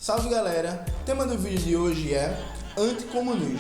Salve galera, o tema do vídeo de hoje é anticomunismo.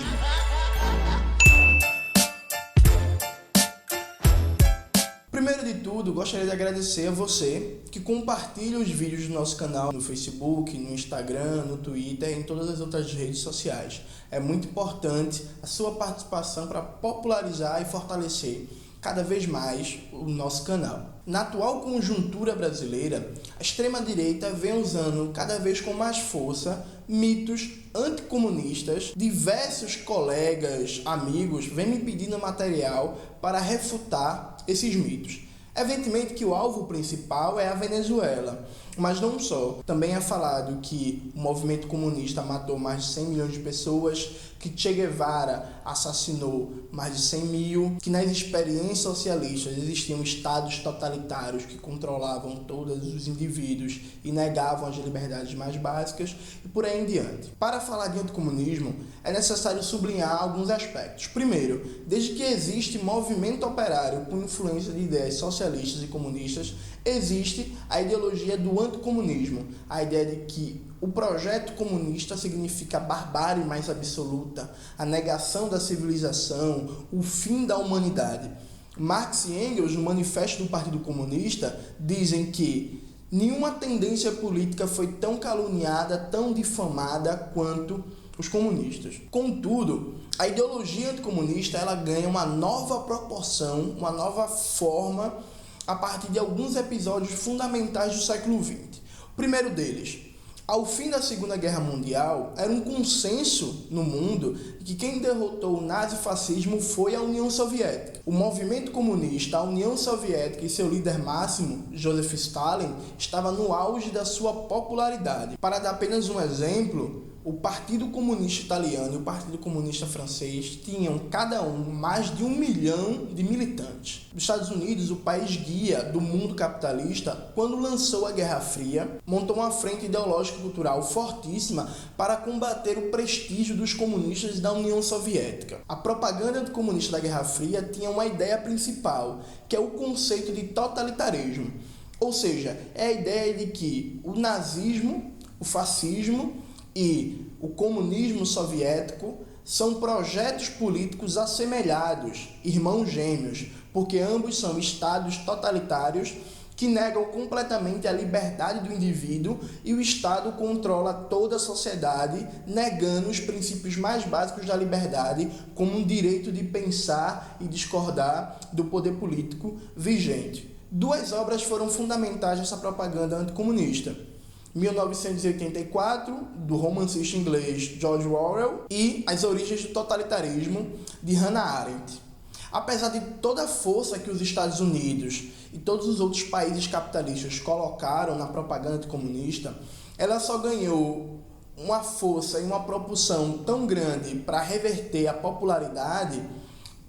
Primeiro de tudo, gostaria de agradecer a você que compartilha os vídeos do nosso canal no Facebook, no Instagram, no Twitter e em todas as outras redes sociais. É muito importante a sua participação para popularizar e fortalecer cada vez mais o nosso canal. Na atual conjuntura brasileira, a extrema-direita vem usando cada vez com mais força mitos anticomunistas. Diversos colegas, amigos, vêm me pedindo material para refutar esses mitos. Evidentemente que o alvo principal é a Venezuela, mas não só. Também é falado que o movimento comunista matou mais de 100 milhões de pessoas, que Che Guevara assassinou mais de 100 mil, que nas experiências socialistas existiam estados totalitários que controlavam todos os indivíduos e negavam as liberdades mais básicas, e por aí em diante. Para falar de anticomunismo, é necessário sublinhar alguns aspectos. Primeiro, desde que existe movimento operário com influência de ideias socialistas e comunistas, existe a ideologia do anticomunismo, a ideia de que o projeto comunista significa a barbárie mais absoluta, a negação da civilização, o fim da humanidade. Marx e Engels, no Manifesto do Partido Comunista, dizem que nenhuma tendência política foi tão caluniada, tão difamada quanto os comunistas. Contudo, a ideologia anticomunista ela ganha uma nova proporção, uma nova forma a partir de alguns episódios fundamentais do século XX. O primeiro deles, ao fim da Segunda Guerra Mundial, era um consenso no mundo de que quem derrotou o nazifascismo foi a União Soviética. O movimento comunista, a União Soviética e seu líder máximo, Joseph Stalin, estava no auge da sua popularidade. Para dar apenas um exemplo, o Partido Comunista Italiano e o Partido Comunista Francês tinham cada um mais de 1 milhão de militantes. Os Estados Unidos, o país guia do mundo capitalista, quando lançou a Guerra Fria, montou uma frente ideológica e cultural fortíssima para combater o prestígio dos comunistas da União Soviética. A propaganda anticomunista da Guerra Fria tinha uma ideia principal, que é o conceito de totalitarismo. Ou seja, é a ideia de que o nazismo, o fascismo e o comunismo soviético são projetos políticos assemelhados, irmãos gêmeos, porque ambos são estados totalitários que negam completamente a liberdade do indivíduo e o Estado controla toda a sociedade, negando os princípios mais básicos da liberdade, como um direito de pensar e discordar do poder político vigente. Duas obras foram fundamentais nessa propaganda anticomunista: 1984, do romancista inglês George Orwell, e As Origens do Totalitarismo, de Hannah Arendt. Apesar de toda a força que os Estados Unidos e todos os outros países capitalistas colocaram na propaganda anticomunista, ela só ganhou uma força e uma propulsão tão grande para reverter a popularidade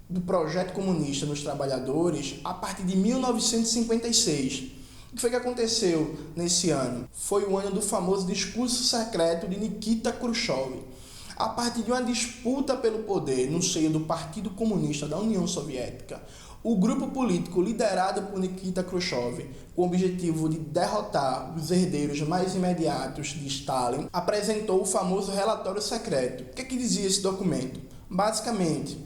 do projeto comunista nos trabalhadores a partir de 1956. O que foi que aconteceu nesse ano? Foi o ano do famoso discurso secreto de Nikita Khrushchev. A partir de uma disputa pelo poder no seio do Partido Comunista da União Soviética, o grupo político liderado por Nikita Khrushchev, com o objetivo de derrotar os herdeiros mais imediatos de Stalin, apresentou o famoso relatório secreto. O que dizia esse documento? Basicamente,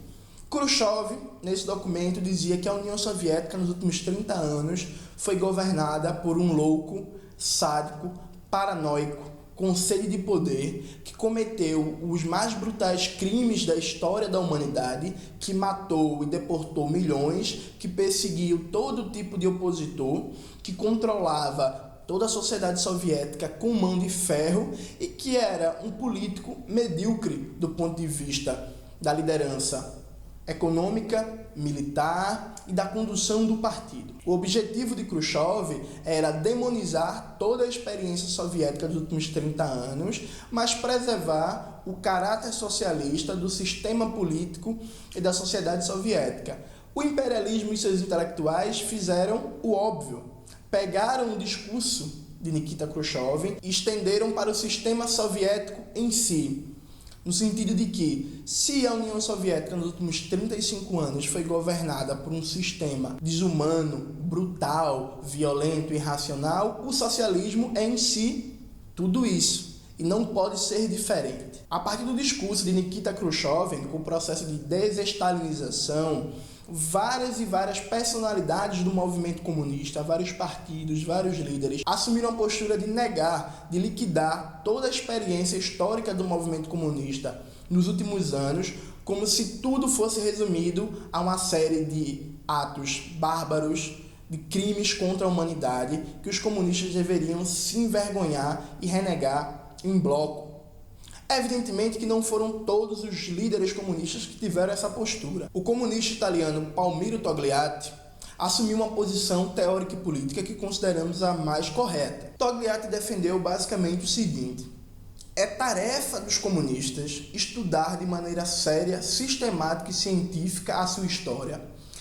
Khrushchev, nesse documento, dizia que a União Soviética, nos últimos 30 anos, foi governada por um louco, sádico, paranoico, com sede de poder, que cometeu os mais brutais crimes da história da humanidade, que matou e deportou milhões, que perseguiu todo tipo de opositor, que controlava toda a sociedade soviética com mão de ferro e que era um político medíocre do ponto de vista da liderança econômica, militar e da condução do partido. O objetivo de Khrushchev era demonizar toda a experiência soviética dos últimos 30 anos, mas preservar o caráter socialista do sistema político e da sociedade soviética. O imperialismo e seus intelectuais fizeram o óbvio. Pegaram o discurso de Nikita Khrushchev e estenderam para o sistema soviético em si, no sentido de que, se a União Soviética nos últimos 35 anos foi governada por um sistema desumano, brutal, violento e irracional, o socialismo é em si tudo isso. e não pode ser diferente. A partir do discurso de Nikita Khrushchev, com o processo de desestalinização, várias personalidades do movimento comunista, vários partidos, vários líderes, assumiram a postura de negar, de liquidar toda a experiência histórica do movimento comunista nos últimos anos, como se tudo fosse resumido a uma série de atos bárbaros, de crimes contra a humanidade, que os comunistas deveriam se envergonhar e renegar em bloco. Evidentemente que não foram todos os líderes comunistas que tiveram essa postura. O comunista italiano Palmiro Togliatti assumiu uma posição teórica e política que consideramos a mais correta. Togliatti defendeu basicamente o seguinte: é tarefa dos comunistas estudar de maneira séria, sistemática e científica a sua história,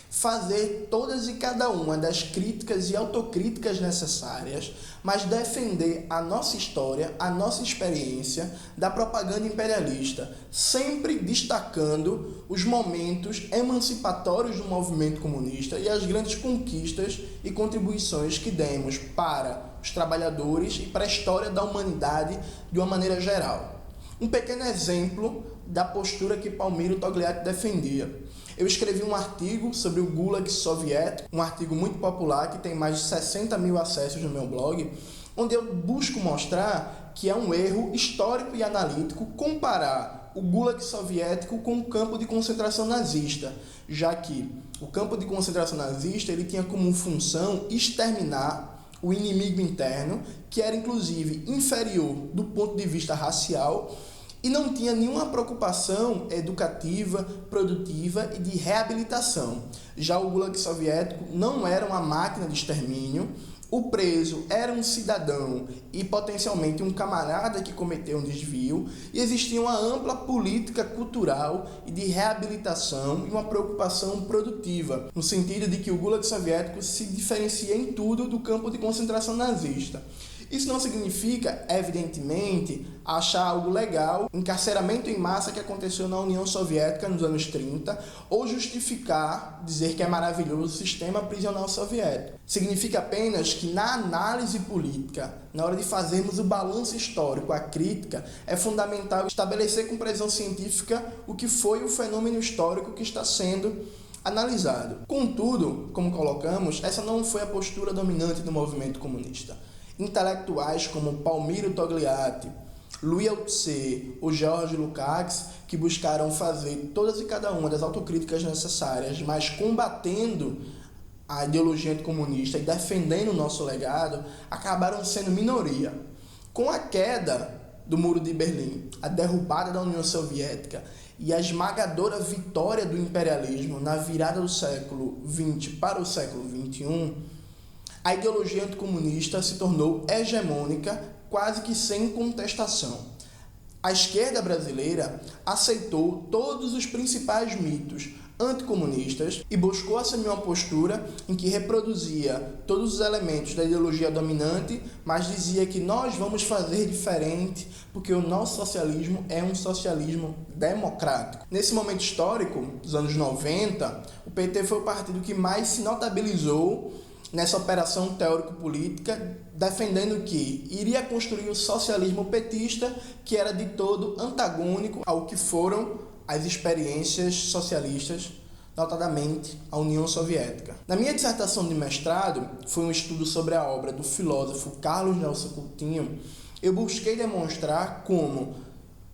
fazer todas e cada uma das críticas e autocríticas necessárias, mas defender a nossa história, a nossa experiência da propaganda imperialista, sempre destacando os momentos emancipatórios do movimento comunista e as grandes conquistas e contribuições que demos para os trabalhadores e para a história da humanidade de uma maneira geral. Um pequeno exemplo da postura que Palmiro Togliatti defendia. Eu escrevi um artigo sobre o Gulag soviético, um artigo muito popular que tem mais de 60 mil acessos no meu blog, onde eu busco mostrar que é um erro histórico e analítico comparar o Gulag soviético com o campo de concentração nazista, já que o campo de concentração nazista ele tinha como função exterminar o inimigo interno, que era inclusive inferior do ponto de vista racial, e não tinha nenhuma preocupação educativa, produtiva e de reabilitação. Já o Gulag soviético não era uma máquina de extermínio, o preso era um cidadão e potencialmente um camarada que cometeu um desvio, e existia uma ampla política cultural e de reabilitação e uma preocupação produtiva, no sentido de que o Gulag soviético se diferencia em tudo do campo de concentração nazista. Isso não significa, evidentemente, achar algo legal, o encarceramento em massa que aconteceu na União Soviética nos anos 30, ou justificar, dizer que é maravilhoso o sistema prisional soviético. Significa apenas que na análise política, na hora de fazermos o balanço histórico, a crítica, é fundamental estabelecer com precisão científica o que foi o fenômeno histórico que está sendo analisado. Contudo, como colocamos, essa não foi a postura dominante do movimento comunista. Intelectuais como Palmiro Togliatti, Louis Althusser ou George Lukács, que buscaram fazer todas e cada uma das autocríticas necessárias, mas combatendo a ideologia anticomunista e defendendo o nosso legado, acabaram sendo minoria. Com a queda do Muro de Berlim, a derrubada da União Soviética e a esmagadora vitória do imperialismo na virada do século XX para o século XXI, a ideologia anticomunista se tornou hegemônica, quase que sem contestação. A esquerda brasileira aceitou todos os principais mitos anticomunistas e buscou assumir uma postura em que reproduzia todos os elementos da ideologia dominante, mas dizia que nós vamos fazer diferente porque o nosso socialismo é um socialismo democrático. Nesse momento histórico, dos anos 90, o PT foi o partido que mais se notabilizou nessa operação teórico-política, defendendo que iria construir o socialismo petista, que era de todo antagônico ao que foram as experiências socialistas, notadamente a União Soviética. Na minha dissertação de mestrado, foi um estudo sobre a obra do filósofo Carlos Nelson Coutinho. Eu busquei demonstrar como,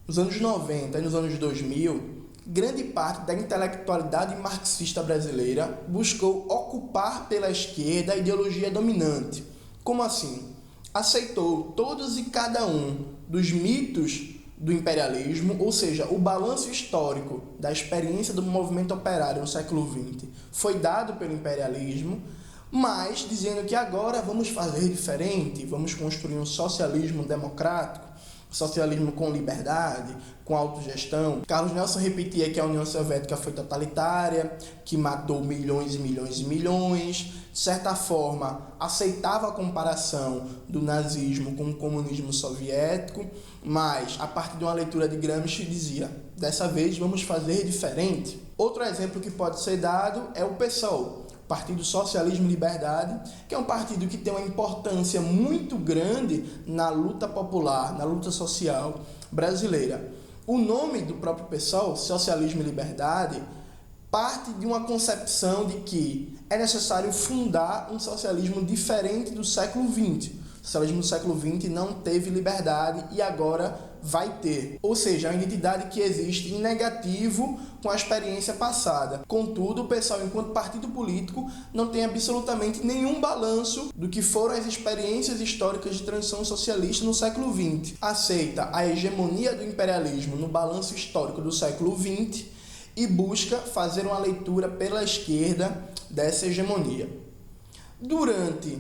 nos anos 90 e nos anos 2000, grande parte da intelectualidade marxista brasileira buscou ocupar pela esquerda a ideologia dominante. Como assim? Aceitou todos e cada um dos mitos do imperialismo, ou seja, o balanço histórico da experiência do movimento operário no século XX foi dado pelo imperialismo, mas dizendo que agora vamos fazer diferente, vamos construir um socialismo democrático, socialismo com liberdade, com autogestão. Carlos Nelson repetia que a União Soviética foi totalitária, que matou milhões e milhões e milhões. De certa forma, aceitava a comparação do nazismo com o comunismo soviético, mas, a partir de uma leitura de Gramsci, dizia: dessa vez vamos fazer diferente. Outro exemplo que pode ser dado é o PSOL. O Partido Socialismo e Liberdade, que é um partido que tem uma importância muito grande na luta popular, na luta social brasileira. O nome do próprio PSOL, Socialismo e Liberdade, parte de uma concepção de que é necessário fundar um socialismo diferente do século XX. O socialismo do século XX não teve liberdade e agora vai ter. Ou seja, é uma identidade que existe em negativo com a experiência passada. Contudo, o PSOL, enquanto partido político, não tem absolutamente nenhum balanço do que foram as experiências históricas de transição socialista no século XX. Aceita a hegemonia do imperialismo no balanço histórico do século XX e busca fazer uma leitura pela esquerda dessa hegemonia. Durante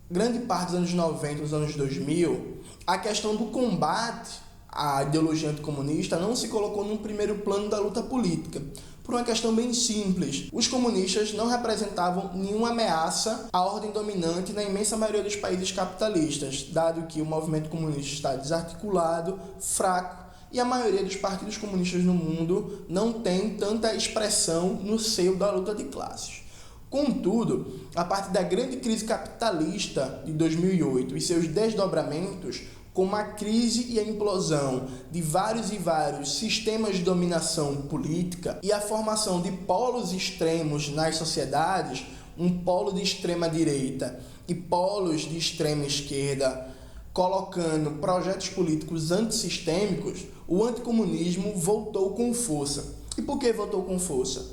grande parte dos anos 90 e dos anos 2000, a questão do combate à ideologia anticomunista não se colocou num primeiro plano da luta política, por uma questão bem simples. Os comunistas não representavam nenhuma ameaça à ordem dominante na imensa maioria dos países capitalistas, dado que o movimento comunista está desarticulado, fraco, e a maioria dos partidos comunistas no mundo não tem tanta expressão no seio da luta de classes. Contudo, a partir da grande crise capitalista de 2008 e seus desdobramentos, como a crise e a implosão de vários e vários sistemas de dominação política e a formação de polos extremos nas sociedades, um polo de extrema direita e polos de extrema esquerda, colocando projetos políticos antissistêmicos, o anticomunismo voltou com força. E por que voltou com força?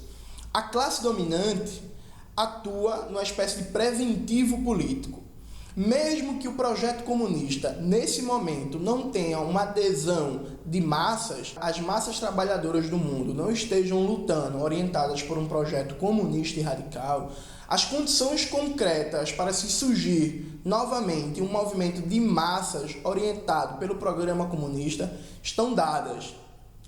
A classe dominante atua numa espécie de preventivo político. Mesmo que o projeto comunista, nesse momento, não tenha uma adesão de massas, as massas trabalhadoras do mundo não estejam lutando, orientadas por um projeto comunista e radical, as condições concretas para se surgir novamente um movimento de massas orientado pelo programa comunista estão dadas.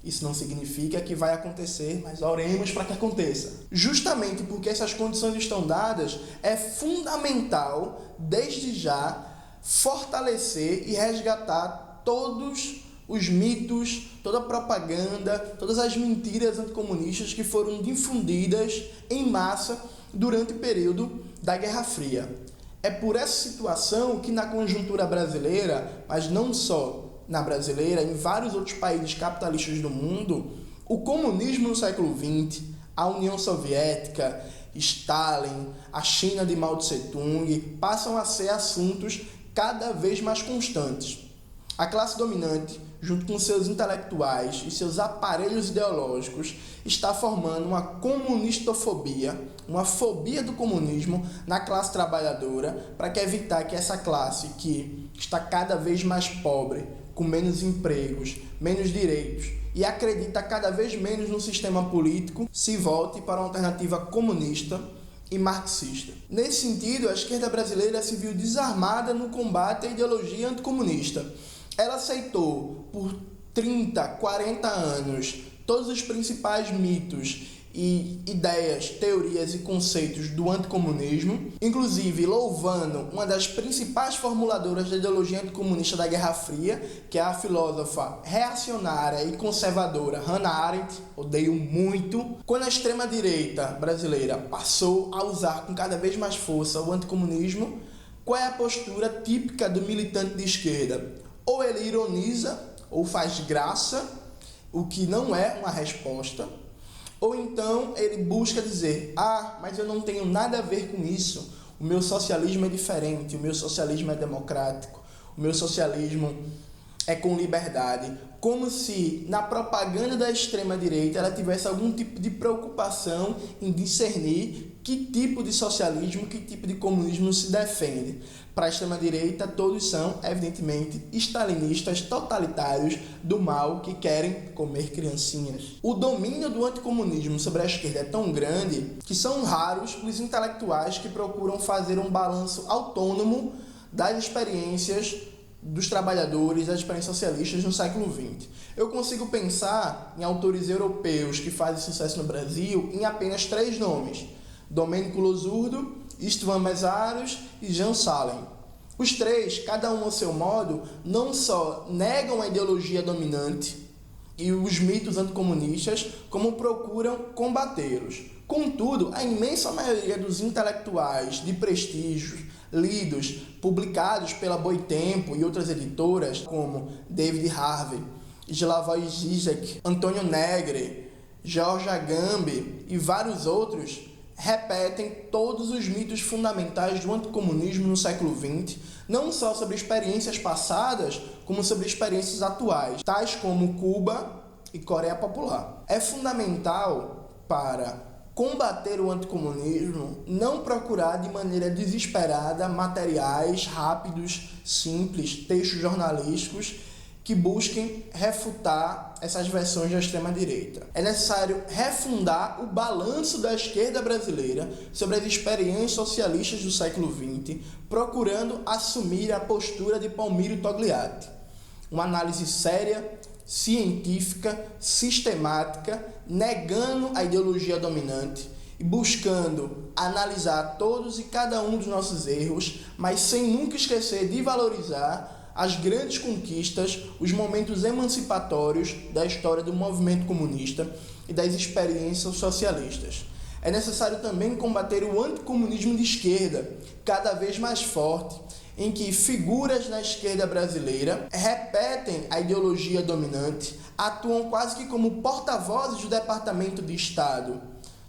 Isso não significa que vai acontecer, mas oremos para que aconteça. Justamente porque essas condições estão dadas, é fundamental, desde já, fortalecer e resgatar todos os mitos, toda a propaganda, todas as mentiras anticomunistas que foram difundidas em massa durante o período da Guerra Fria. É por essa situação que na conjuntura brasileira, mas não só na brasileira, em vários outros países capitalistas do mundo, o comunismo no século XX, a União Soviética, Stalin, a China de Mao Tse-tung, passam a ser assuntos cada vez mais constantes. A classe dominante, junto com seus intelectuais e seus aparelhos ideológicos, está formando uma comunistofobia, uma fobia do comunismo na classe trabalhadora, para evitar que essa classe, que está cada vez mais pobre, com menos empregos, menos direitos e acredita cada vez menos no sistema político, se volte para uma alternativa comunista e marxista. Nesse sentido, a esquerda brasileira se viu desarmada no combate à ideologia anticomunista. Ela aceitou por 30, 40 anos todos os principais mitos e ideias, teorias e conceitos do anticomunismo, inclusive louvando uma das principais formuladoras da ideologia anticomunista da Guerra Fria, que é a filósofa reacionária e conservadora Hannah Arendt, odeio muito. Quando a extrema-direita brasileira passou a usar com cada vez mais força o anticomunismo, qual é a postura típica do militante de esquerda? Ou ele ironiza, ou faz graça, o que não é uma resposta, ou então ele busca dizer, mas eu não tenho nada a ver com isso, o meu socialismo é diferente, o meu socialismo é democrático, o meu socialismo é com liberdade, como se na propaganda da extrema-direita ela tivesse algum tipo de preocupação em discernir que tipo de socialismo, que tipo de comunismo se defende. Para a extrema-direita, todos são, evidentemente, stalinistas totalitários do mal que querem comer criancinhas. O domínio do anticomunismo sobre a esquerda é tão grande que são raros os intelectuais que procuram fazer um balanço autônomo das experiências dos trabalhadores, das experiências socialistas no século XX. Eu consigo pensar em autores europeus que fazem sucesso no Brasil em apenas 3 nomes: Domenico Losurdo, Istvan Meszaros e Jean Salem. Os 3, cada um ao seu modo, não só negam a ideologia dominante e os mitos anticomunistas, como procuram combatê-los. Contudo, a imensa maioria dos intelectuais de prestígio, lidos, publicados pela Boitempo e outras editoras, como David Harvey, Slavoj Žižek, Antônio Negri, George Agamben e vários outros, repetem todos os mitos fundamentais do anticomunismo no século XX, não só sobre experiências passadas, como sobre experiências atuais, tais como Cuba e Coreia Popular. É fundamental para combater o anticomunismo não procurar de maneira desesperada materiais rápidos, simples, textos jornalísticos que busquem refutar essas versões da extrema-direita. É necessário refundar o balanço da esquerda brasileira sobre as experiências socialistas do século XX, procurando assumir a postura de Palmiro Togliatti. Uma análise séria, científica, sistemática, negando a ideologia dominante e buscando analisar todos e cada um dos nossos erros, mas sem nunca esquecer de valorizar as grandes conquistas, os momentos emancipatórios da história do movimento comunista e das experiências socialistas. É necessário também combater o anticomunismo de esquerda, cada vez mais forte, em que figuras na esquerda brasileira repetem a ideologia dominante, atuam quase que como porta-vozes do Departamento de Estado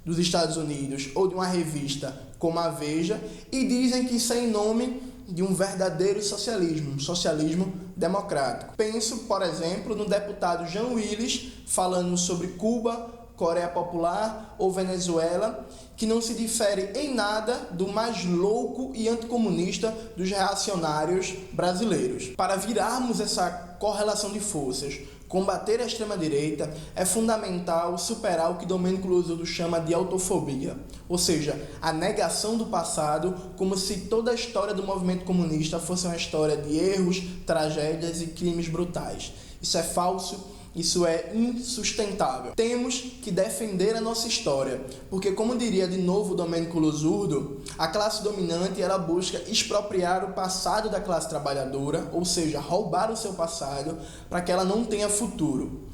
dos Estados Unidos ou de uma revista como a Veja e dizem que isso é em nome de um verdadeiro socialismo, um socialismo democrático. Penso, por exemplo, no deputado Jean Willis falando sobre Cuba, Coreia Popular ou Venezuela, que não se difere em nada do mais louco e anticomunista dos reacionários brasileiros. Para virarmos essa correlação de forças, combater a extrema-direita, é fundamental superar o que Domênico Losurdo chama de autofobia, ou seja, a negação do passado, como se toda a história do movimento comunista fosse uma história de erros, tragédias e crimes brutais. Isso é falso. Isso é insustentável. Temos que defender a nossa história, porque, como diria de novo Domênico Losurdo, a classe dominante ela busca expropriar o passado da classe trabalhadora, ou seja, roubar o seu passado para que ela não tenha futuro.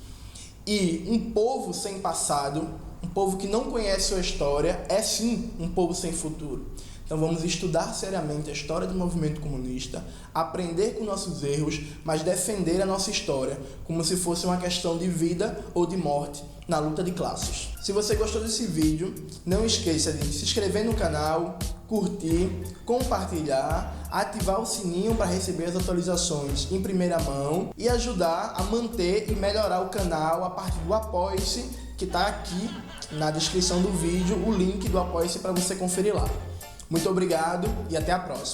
E um povo sem passado, um povo que não conhece sua história, é sim um povo sem futuro. Então vamos estudar seriamente a história do movimento comunista, aprender com nossos erros, mas defender a nossa história como se fosse uma questão de vida ou de morte na luta de classes. Se você gostou desse vídeo, não esqueça de se inscrever no canal, curtir, compartilhar, ativar o sininho para receber as atualizações em primeira mão e ajudar a manter e melhorar o canal a partir do Apoie-se, que está aqui na descrição do vídeo, o link do Apoie-se para você conferir lá. Muito obrigado e até a próxima.